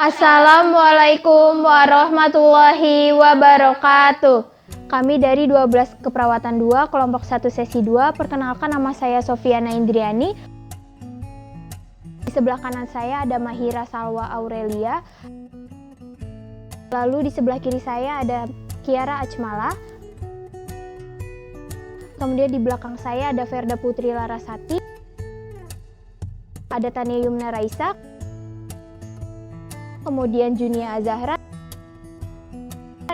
Assalamualaikum warahmatullahi wabarakatuh. Kami dari 12 Keperawatan 2, kelompok 1 sesi 2. Perkenalkan, nama saya Sofiana Indriani. Di sebelah kanan saya ada Mahira Salwa Aurelia. Lalu di sebelah kiri saya ada Kiara Achmala. Kemudian di belakang saya ada Verda Putri Larasati. Ada Tania Yumna Raisa. Kemudian Junia Azahra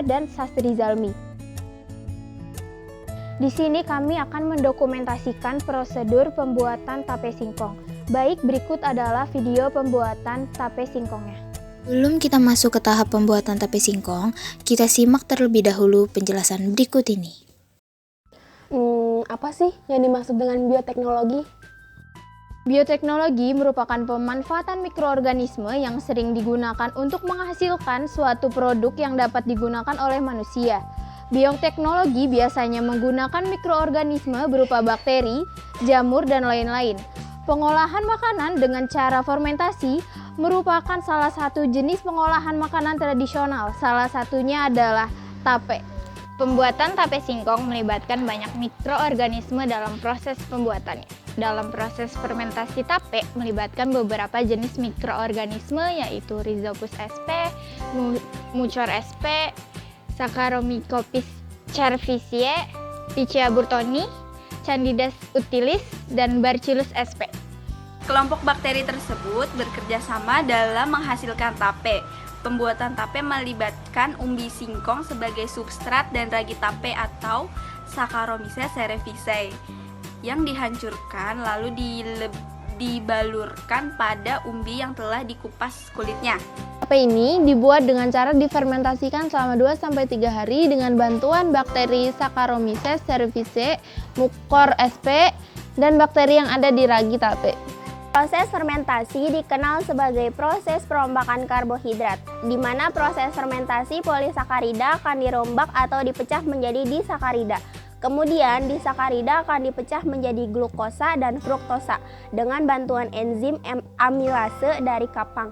dan Sastri Zalmi. Di sini kami akan mendokumentasikan prosedur pembuatan tape singkong. Baik, berikut adalah video pembuatan tape singkongnya. Sebelum kita masuk ke tahap pembuatan tape singkong, kita simak terlebih dahulu penjelasan berikut ini. Apa sih yang dimaksud dengan bioteknologi? Bioteknologi merupakan pemanfaatan mikroorganisme yang sering digunakan untuk menghasilkan suatu produk yang dapat digunakan oleh manusia. Bioteknologi biasanya menggunakan mikroorganisme berupa bakteri, jamur, dan lain-lain. Pengolahan makanan dengan cara fermentasi merupakan salah satu jenis pengolahan makanan tradisional. Salah satunya adalah tape. Pembuatan tape singkong melibatkan banyak mikroorganisme dalam proses pembuatannya. Dalam proses fermentasi tape melibatkan beberapa jenis mikroorganisme yaitu Rhizopus sp, Mucor sp, Saccharomycosis cerevisiae, Pichia burtoni, Candida utilis, dan Bacillus sp. Kelompok bakteri tersebut bekerja sama dalam menghasilkan tape. Pembuatan tape melibatkan umbi singkong sebagai substrat dan ragi tape atau Saccharomyces cerevisiae yang dihancurkan lalu dibalurkan pada umbi yang telah dikupas kulitnya. Tape ini dibuat dengan cara difermentasikan selama 2-3 hari dengan bantuan bakteri Saccharomyces cerevisiae, Mucor sp, dan bakteri yang ada di ragi tape. Proses fermentasi dikenal sebagai proses perombakan karbohidrat, di mana proses fermentasi polisakarida akan dirombak atau dipecah menjadi disakarida. Kemudian disakarida akan dipecah menjadi glukosa dan fruktosa dengan bantuan enzim amilase dari kapang.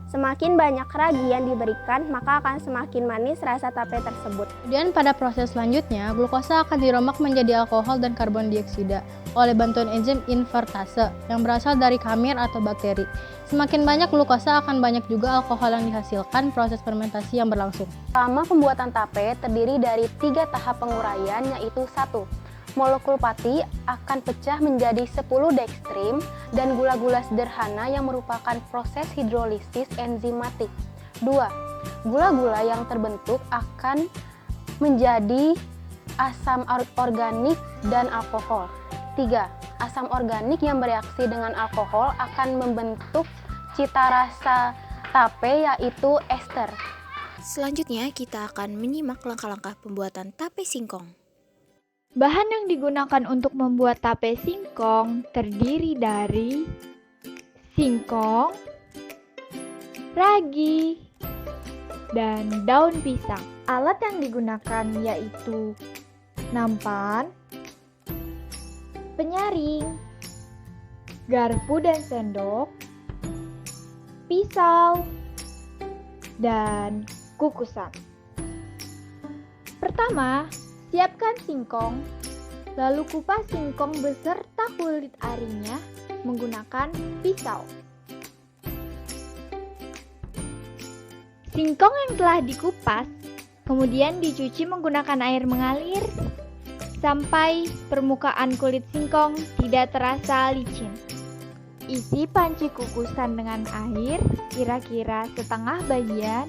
Semakin banyak ragi yang diberikan, maka akan semakin manis rasa tape tersebut. Kemudian pada proses selanjutnya, glukosa akan dirombak menjadi alkohol dan karbon dioksida oleh bantuan enzim invertase yang berasal dari kamir atau bakteri. Semakin banyak glukosa, akan banyak juga alkohol yang dihasilkan proses fermentasi yang berlangsung. Selama pembuatan tape terdiri dari 3 tahap penguraian, yaitu 1. Molekul pati akan pecah menjadi 10 dextrim dan gula-gula sederhana yang merupakan proses hidrolisis enzimatik. 2. Gula-gula yang terbentuk akan menjadi asam organik dan alkohol. 3. Asam organik yang bereaksi dengan alkohol akan membentuk cita rasa tape yaitu ester. Selanjutnya kita akan menyimak langkah-langkah pembuatan tape singkong. Bahan yang digunakan untuk membuat tape singkong terdiri dari singkong, ragi, dan daun pisang. Alat yang digunakan yaitu nampan, penyaring, garpu dan sendok, pisau, dan kukusan. Pertama, siapkan singkong, lalu kupas singkong beserta kulit arinya menggunakan pisau. Singkong yang telah dikupas kemudian dicuci menggunakan air mengalir sampai permukaan kulit singkong tidak terasa licin. Isi panci kukusan dengan air kira-kira setengah bagian.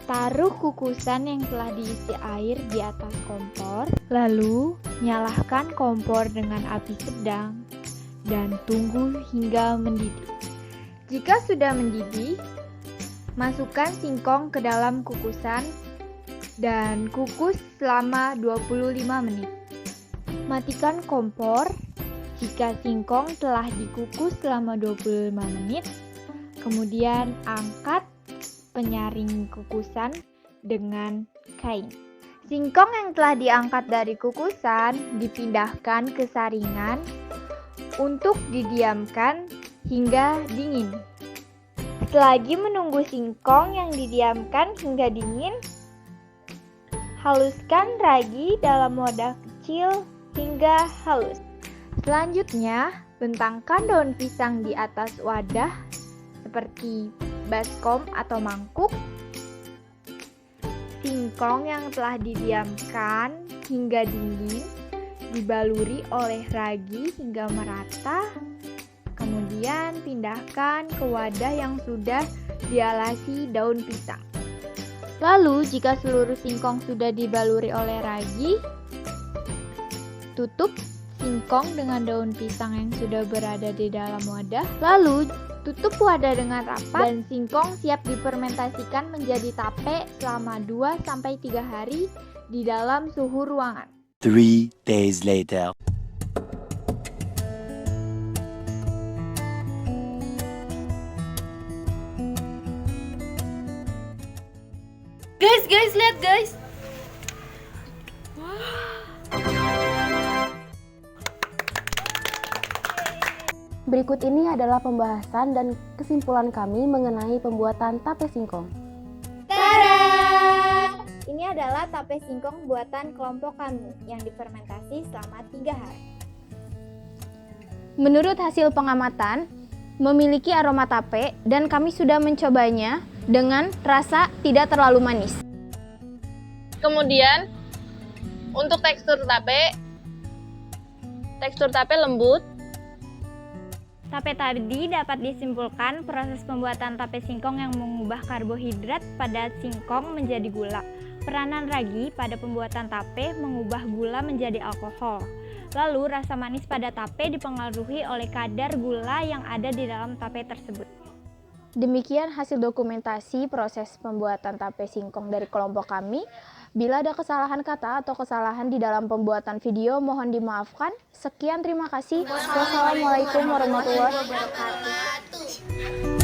Taruh kukusan yang telah diisi air di atas kompor, lalu nyalakan kompor dengan api sedang dan tunggu hingga mendidih. Jika sudah mendidih, masukkan singkong ke dalam kukusan dan kukus selama 25 menit. Matikan kompor jika singkong telah dikukus selama 25 menit, kemudian angkat penyaring kukusan dengan kain. Singkong yang telah diangkat dari kukusan dipindahkan ke saringan untuk didiamkan hingga dingin. Selagi menunggu singkong yang didiamkan hingga dingin, haluskan ragi dalam wadah kecil hingga halus. Selanjutnya, bentangkan daun pisang di atas wadah seperti baskom atau mangkuk. Singkong yang telah didiamkan hingga dingin dibaluri oleh ragi hingga merata. Kemudian pindahkan ke wadah yang sudah dialasi daun pisang. Lalu jika seluruh singkong sudah dibaluri oleh ragi, tutup singkong dengan daun pisang yang sudah berada di dalam wadah. Lalu tutup wadah dengan rapat dan singkong siap difermentasikan menjadi tape selama 2-3 hari di dalam suhu ruangan. 3 days later. Guys, lihat guys. Berikut ini adalah pembahasan dan kesimpulan kami mengenai pembuatan tape singkong. Ini adalah tape singkong buatan kelompok kami yang difermentasi selama 3 hari. Menurut hasil pengamatan, memiliki aroma tape dan kami sudah mencobanya dengan rasa tidak terlalu manis. Kemudian untuk tekstur tape lembut. Tape tadi dapat disimpulkan proses pembuatan tape singkong yang mengubah karbohidrat pada singkong menjadi gula. Peranan ragi pada pembuatan tape mengubah gula menjadi alkohol. Lalu rasa manis pada tape dipengaruhi oleh kadar gula yang ada di dalam tape tersebut. Demikian hasil dokumentasi proses pembuatan tape singkong dari kelompok kami. Bila ada kesalahan kata atau kesalahan di dalam pembuatan video, mohon dimaafkan. Sekian, terima kasih. Wassalamualaikum warahmatullahi wabarakatuh.